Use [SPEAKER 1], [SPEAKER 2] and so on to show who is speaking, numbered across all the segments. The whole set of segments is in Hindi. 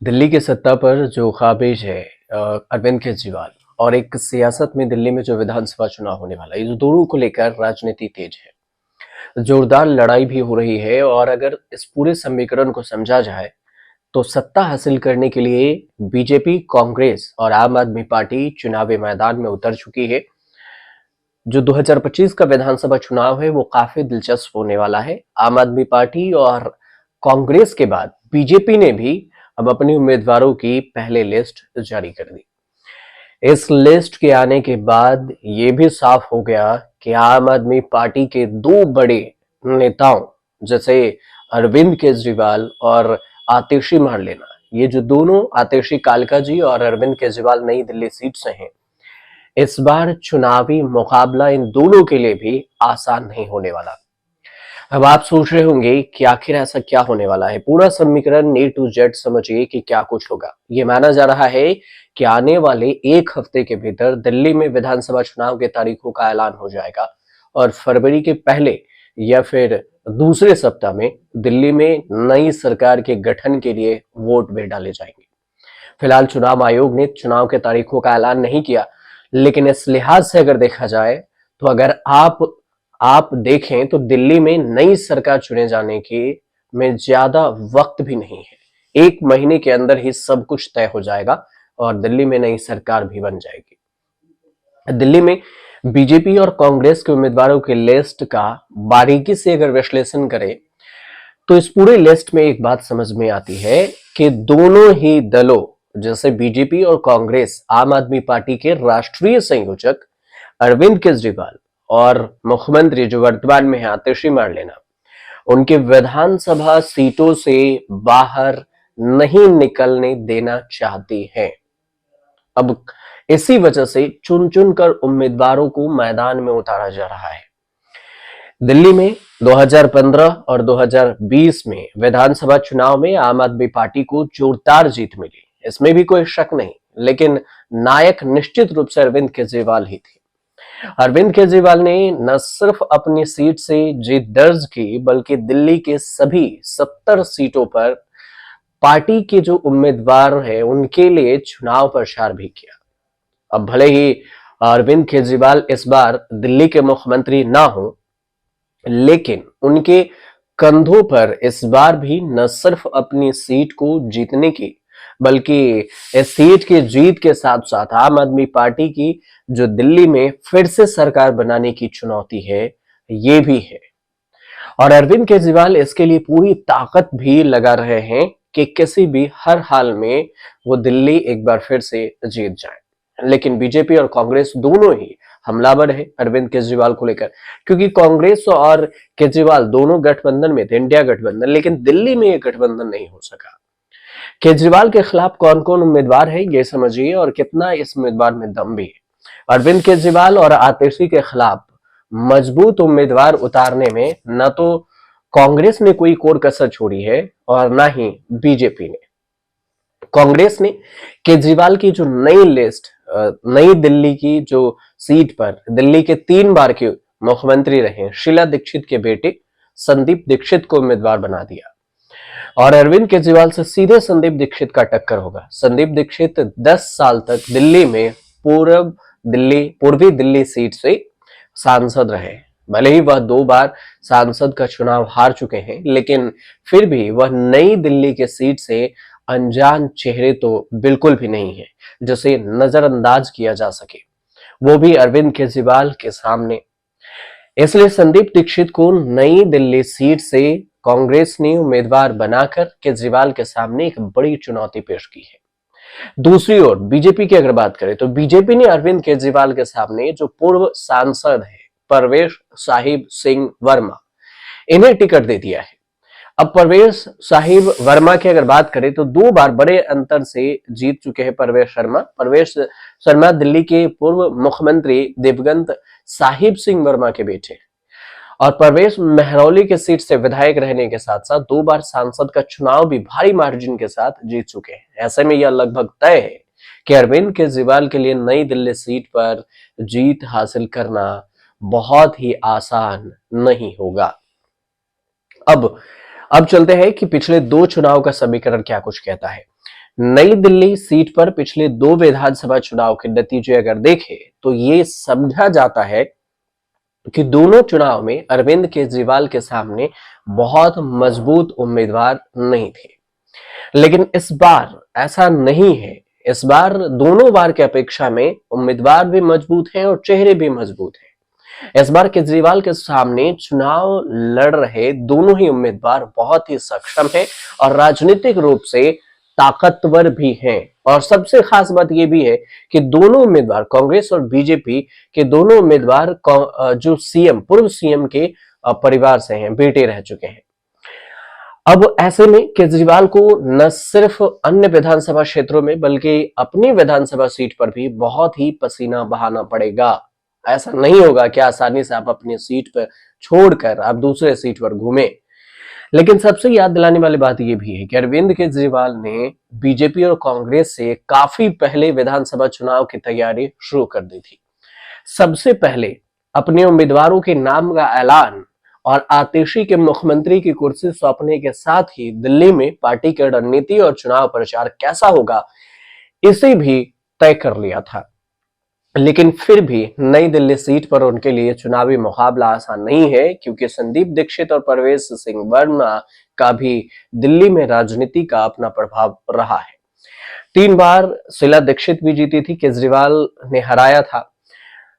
[SPEAKER 1] दिल्ली की सत्ता पर जो काबिज है अरविंद केजरीवाल और एक सियासत में दिल्ली में जो विधानसभा चुनाव होने वाला है, ये दोनों को लेकर राजनीति तेज है। जोरदार लड़ाई भी हो रही है और अगर इस पूरे समीकरण को समझा जाए तो सत्ता हासिल करने के लिए बीजेपी, कांग्रेस और आम आदमी पार्टी चुनावी मैदान में उतर चुकी है। जो 2025 का विधानसभा चुनाव है वो काफी दिलचस्प होने वाला है। आम आदमी पार्टी और कांग्रेस के बाद बीजेपी ने भी अब अपने उम्मीदवारों की पहले लिस्ट जारी कर दी। इस लिस्ट के आने के बाद ये भी साफ हो गया कि आम आदमी पार्टी के दो बड़े नेताओं जैसे अरविंद केजरीवाल और आतिशी मारलेना, ये जो दोनों, आतिशी कालका जी और अरविंद केजरीवाल नई दिल्ली सीट से हैं, इस बार चुनावी मुकाबला इन दोनों के लिए भी आसान नहीं होने वाला। अब आप सोच रहे होंगे कि आखिर ऐसा क्या होने वाला है। पूरा समीकरण ए टू जेड समझिए कि क्या कुछ होगा। ये माना जा रहा है कि आने वाले एक हफ्ते के भीतर दिल्ली में विधानसभा चुनाव की तारीखों का ऐलान हो जाएगा और फरवरी के पहले या फिर दूसरे सप्ताह में दिल्ली में नई सरकार के गठन के लिए वोट भी डाले जाएंगे। फिलहाल चुनाव आयोग ने चुनाव के तारीखों का ऐलान नहीं किया, लेकिन इस लिहाज से अगर देखा जाए तो अगर आप देखें तो दिल्ली में नई सरकार चुने जाने के में ज्यादा वक्त भी नहीं है। एक महीने के अंदर ही सब कुछ तय हो जाएगा और दिल्ली में नई सरकार भी बन जाएगी। दिल्ली में बीजेपी और कांग्रेस के उम्मीदवारों की लिस्ट का बारीकी से अगर विश्लेषण करें तो इस पूरे लिस्ट में एक बात समझ में आती है कि दोनों ही दलों जैसे बीजेपी और कांग्रेस, आम आदमी पार्टी के राष्ट्रीय संयोजक अरविंद केजरीवाल और मुख्यमंत्री जो वर्तमान में है आतिशी मारलेना, उनके विधानसभा सीटों से बाहर नहीं निकलने देना चाहती हैं। अब इसी वजह से चुन चुन कर उम्मीदवारों को मैदान में उतारा जा रहा है। दिल्ली में 2015 और 2020 में विधानसभा चुनाव में आम आदमी पार्टी को जोरदार जीत मिली, इसमें भी कोई शक नहीं, लेकिन नायक निश्चित रूप से अरविंद केजरीवाल ही थे। अरविंद केजरीवाल ने न सिर्फ अपनी सीट से जीत दर्ज की, बल्कि दिल्ली के सभी 70 सीटों पर पार्टी के जो उम्मीदवार हैं उनके लिए चुनाव प्रचार भी किया। अब भले ही अरविंद केजरीवाल इस बार दिल्ली के मुख्यमंत्री ना हो, लेकिन उनके कंधों पर इस बार भी न सिर्फ अपनी सीट को जीतने की, बल्कि इस सीट की जीत के साथ साथ आम आदमी पार्टी की जो दिल्ली में फिर से सरकार बनाने की चुनौती है, ये भी है। और अरविंद केजरीवाल इसके लिए पूरी ताकत भी लगा रहे हैं कि किसी भी हर हाल में वो दिल्ली एक बार फिर से जीत जाए। लेकिन बीजेपी और कांग्रेस दोनों ही हमलावर है अरविंद केजरीवाल को लेकर, क्योंकि कांग्रेस और केजरीवाल दोनों गठबंधन में थे, इंडिया गठबंधन, लेकिन दिल्ली में यह गठबंधन नहीं हो सका। केजरीवाल के खिलाफ कौन कौन उम्मीदवार है ये समझिए और कितना इस उम्मीदवार में दम भी है। अरविंद केजरीवाल और आतिशी के खिलाफ मजबूत उम्मीदवार उतारने में न तो कांग्रेस ने कोई कोर कसर छोड़ी है और न ही बीजेपी ने। कांग्रेस ने केजरीवाल की जो नई लिस्ट, नई दिल्ली की जो सीट पर दिल्ली के 3 बार के मुख्यमंत्री रहे शीला दीक्षित के बेटे संदीप दीक्षित को उम्मीदवार बना दिया और अरविंद केजरीवाल से सीधे संदीप दीक्षित का टक्कर होगा। संदीप दीक्षित 10 साल तक दिल्ली में पूर्वी दिल्ली सीट से सांसद रहे। भले ही वह 2 बार सांसद का चुनाव हार चुके हैं, लेकिन फिर भी वह नई दिल्ली के सीट से अनजान चेहरे तो बिल्कुल भी नहीं है जिसे नजरअंदाज किया जा सके, वो भी अरविंद केजरीवाल के सामने। इसलिए संदीप दीक्षित को नई दिल्ली सीट से कांग्रेस ने उम्मीदवार बनाकर केजरीवाल के सामने एक बड़ी चुनौती पेश की है। दूसरी ओर बीजेपी की अगर बात करें तो बीजेपी ने अरविंद केजरीवाल के सामने जो पूर्व सांसद है परवेश साहिब सिंह वर्मा, इन्हें टिकट दे दिया है। अब परवेश साहिब वर्मा की अगर बात करें तो 2 बार बड़े अंतर से जीत चुके हैं परवेश शर्मा दिल्ली के पूर्व मुख्यमंत्री दिवंगत साहिब सिंह वर्मा के बेटे और परवेश मेहरौली के सीट से विधायक रहने के साथ साथ 2 बार सांसद का चुनाव भी भारी मार्जिन के साथ जीत चुके हैं। ऐसे में यह लगभग तय है कि अरविंद केजरीवाल के लिए नई दिल्ली सीट पर जीत हासिल करना बहुत ही आसान नहीं होगा। अब चलते हैं कि पिछले 2 चुनाव का समीकरण क्या कुछ कहता है। नई दिल्ली सीट पर पिछले 2 विधानसभा चुनाव के नतीजे अगर देखें तो ये समझा जाता है कि दोनों चुनाव में अरविंद केजरीवाल के सामने बहुत मजबूत उम्मीदवार नहीं थे। लेकिन इस बार ऐसा नहीं है। इस बार दोनों बार की अपेक्षा में उम्मीदवार भी मजबूत हैं और चेहरे भी मजबूत हैं। इस बार केजरीवाल के सामने चुनाव लड़ रहे दोनों ही उम्मीदवार बहुत ही सक्षम हैं और राजनीतिक रूप से ताकतवर भी हैं। और सबसे खास बात यह भी है कि दोनों उम्मीदवार कांग्रेस और बीजेपी के दोनों उम्मीदवार जो सीएम पूर्व सीएम के परिवार से हैं, बेटे रह चुके हैं। अब ऐसे में केजरीवाल को न सिर्फ अन्य विधानसभा क्षेत्रों में बल्कि अपनी विधानसभा सीट पर भी बहुत ही पसीना बहाना पड़ेगा। ऐसा नहीं होगा कि आसानी से आप अपनी सीट पर छोड़कर आप दूसरे सीट पर घूमें। लेकिन सबसे याद दिलाने वाली बात यह भी है कि अरविंद केजरीवाल ने बीजेपी और कांग्रेस से काफी पहले विधानसभा चुनाव की तैयारी शुरू कर दी थी। सबसे पहले अपने उम्मीदवारों के नाम का ऐलान और आतिशी के मुख्यमंत्री की कुर्सी सौंपने के साथ ही दिल्ली में पार्टी की रणनीति और चुनाव प्रचार कैसा होगा इसे भी तय कर लिया था। लेकिन फिर भी नई दिल्ली सीट पर उनके लिए चुनावी मुकाबला आसान नहीं है, क्योंकि संदीप दीक्षित और परवेज सिंह वर्मा का भी दिल्ली में राजनीति का अपना प्रभाव रहा है। 3 बार शीला दीक्षित भी जीती थी, केजरीवाल ने हराया था।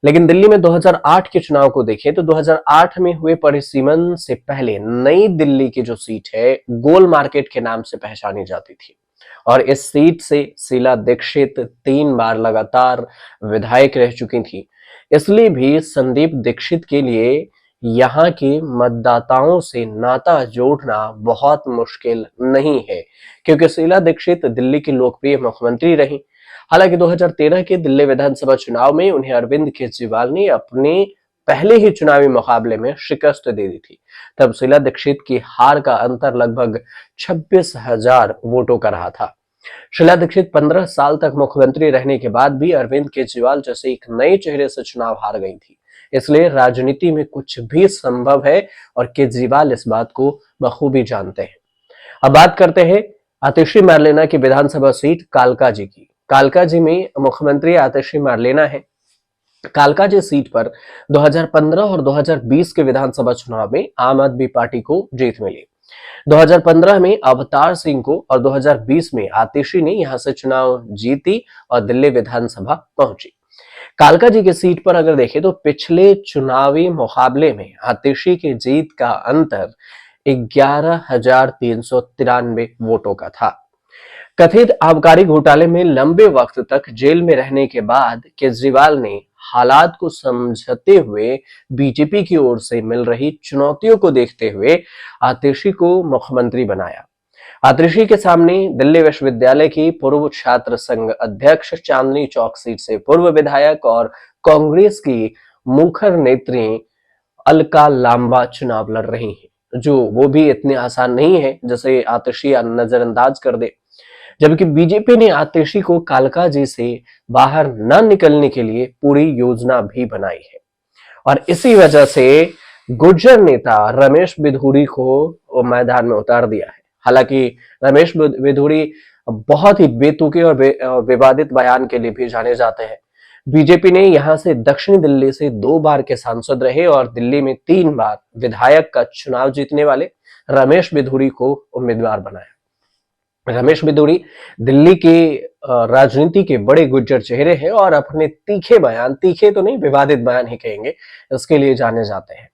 [SPEAKER 1] लेकिन दिल्ली में 2008 के चुनाव को देखें तो 2008 में हुए परिसीमन से पहले नई दिल्ली की जो सीट है गोल मार्केट के नाम से पहचानी जाती थी और इस सीट से शीला दीक्षित 3 बार लगातार विधायक रह चुकी थी। इसलिए भी संदीप दीक्षित के लिए यहाँ के मतदाताओं से नाता जोड़ना बहुत मुश्किल नहीं है, क्योंकि शीला दीक्षित दिल्ली की लोकप्रिय मुख्यमंत्री रही। हालांकि 2013 के दिल्ली विधानसभा चुनाव में उन्हें अरविंद केजरीवाल ने अपने पहले ही चुनावी मुकाबले में शिकस्त दे दी थी। तब शीला दीक्षित की हार का अंतर लगभग 26,000 वोटों का रहा था। शीला दीक्षित 15 साल तक मुख्यमंत्री रहने के बाद भी अरविंद केजरीवाल जैसे एक नए चेहरे से चुनाव हार गई थी। इसलिए राजनीति में कुछ भी संभव है और केजरीवाल इस बात को बखूबी जानते हैं। अब बात करते हैं आतिशी मार्लेना की विधानसभा सीट कालकाजी की। कालकाजी में मुख्यमंत्री आतिशी मार्लेना है। कालकाजी सीट पर 2015 और 2020 के विधानसभा चुनाव में आम आदमी पार्टी को जीत मिली। 2015 में अवतार सिंह को और 2020 में आतिशी ने यहां से चुनाव जीती और दिल्ली विधानसभा पहुंची। कालकाजी की सीट पर अगर देखें तो पिछले चुनावी मुकाबले में आतिशी की जीत का अंतर 11,393 वोटों का था। कथित आबकारी घोटाले में लंबे वक्त तक जेल में रहने के बाद केजरीवाल ने हालात को समझते हुए बीजेपी की ओर से मिल रही चुनौतियों को देखते हुए आतिशी को मुख्यमंत्री बनाया। आतिशी के सामने दिल्ली विश्वविद्यालय की पूर्व छात्र संघ अध्यक्ष, चांदनी चौक सीट से पूर्व विधायक और कांग्रेस की मुखर नेत्री अलका लांबा चुनाव लड़ रही हैं, जो वो भी इतने आसान नहीं है जैसे आतिशी नजरअंदाज कर दे। जबकि बीजेपी ने आतिशी को कालकाजी से बाहर न निकलने के लिए पूरी योजना भी बनाई है और इसी वजह से गुर्जर नेता रमेश बिधूरी को मैदान में उतार दिया है। हालांकि रमेश बिधूरी बहुत ही बेतुके और विवादित बयान के लिए भी जाने जाते हैं। बीजेपी ने यहां से दक्षिणी दिल्ली से 2 बार के सांसद रहे और दिल्ली में 3 बार विधायक का चुनाव जीतने वाले रमेश बिधूरी को उम्मीदवार बनाया। रमेश बिधूरी दिल्ली के राजनीति के बड़े गुज्जर चेहरे हैं और अपने तीखे बयान, तीखे तो नहीं विवादित बयान ही कहेंगे, इसके लिए जाने जाते हैं।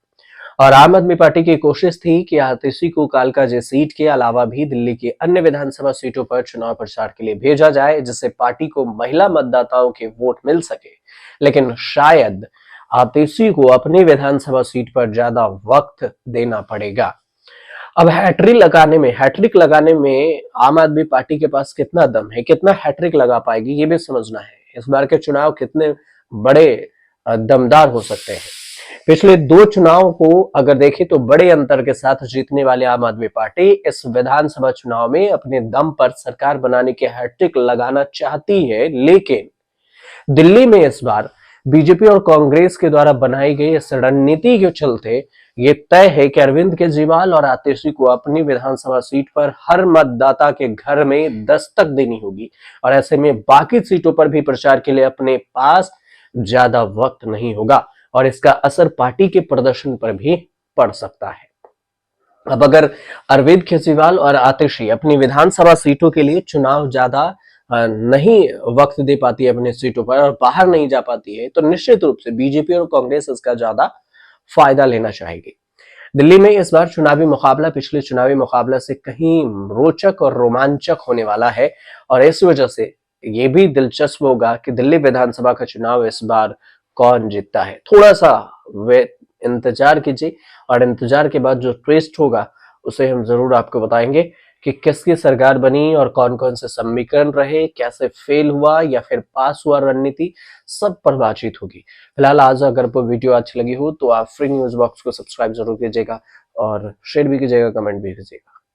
[SPEAKER 1] और आम आदमी पार्टी की कोशिश थी कि आतिशी को कालकाजी सीट के अलावा भी दिल्ली की अन्य विधानसभा सीटों पर चुनाव प्रचार के लिए भेजा जाए, जिससे पार्टी को महिला मतदाताओं के वोट मिल सके। लेकिन शायद आतिशी को अपनी विधानसभा सीट पर ज्यादा वक्त देना पड़ेगा। अब हैट्रिक लगाने में आम आदमी पार्टी के पास कितना दम है, कितना हैट्रिक लगा पाएगी, ये भी समझना है। इस बार के चुनाव कितने बड़े दमदार हो सकते हैं। पिछले 2 चुनाव को अगर देखें तो बड़े अंतर के साथ जीतने वाले आम आदमी पार्टी इस विधानसभा चुनाव में अपने दम पर सरकार बनाने की हैट्रिक लगाना चाहती है। लेकिन दिल्ली में इस बार बीजेपी और कांग्रेस के द्वारा बनाई गई इस रणनीति के चलते ये तय है कि अरविंद केजरीवाल और आतिशी को अपनी विधानसभा सीट पर हर मतदाता के घर में दस्तक देनी होगी और ऐसे में बाकी सीटों पर भी प्रचार के लिए अपने पास ज्यादा वक्त नहीं होगा और इसका असर पार्टी के प्रदर्शन पर भी पड़ सकता है। अब अगर अरविंद केजरीवाल और आतिशी अपनी विधानसभा सीटों के लिए चुनाव ज्यादा नहीं वक्त दे पाती है अपने सीटों पर और बाहर नहीं जा पाती है, तो निश्चित रूप से बीजेपी और कांग्रेस इसका ज्यादा फायदा लेना चाहेगी। दिल्ली में इस बार चुनावी मुकाबला पिछले चुनावी मुकाबला से कहीं रोचक और रोमांचक होने वाला है और इस वजह से ये भी दिलचस्प होगा कि दिल्ली विधानसभा का चुनाव इस बार कौन जीतता है। थोड़ा सा वे इंतजार कीजिए और इंतजार के बाद जो ट्विस्ट होगा उसे हम जरूर आपको बताएंगे कि किसकी सरकार बनी और कौन कौन से समीकरण रहे, कैसे फेल हुआ या फिर पास हुआ रणनीति, सब पर बातचीत होगी। फिलहाल आज अगर आपको वीडियो अच्छी लगी हो तो आप फ्री न्यूज बॉक्स को सब्सक्राइब जरूर कीजिएगा और शेयर भी कीजिएगा, कमेंट भी कीजिएगा।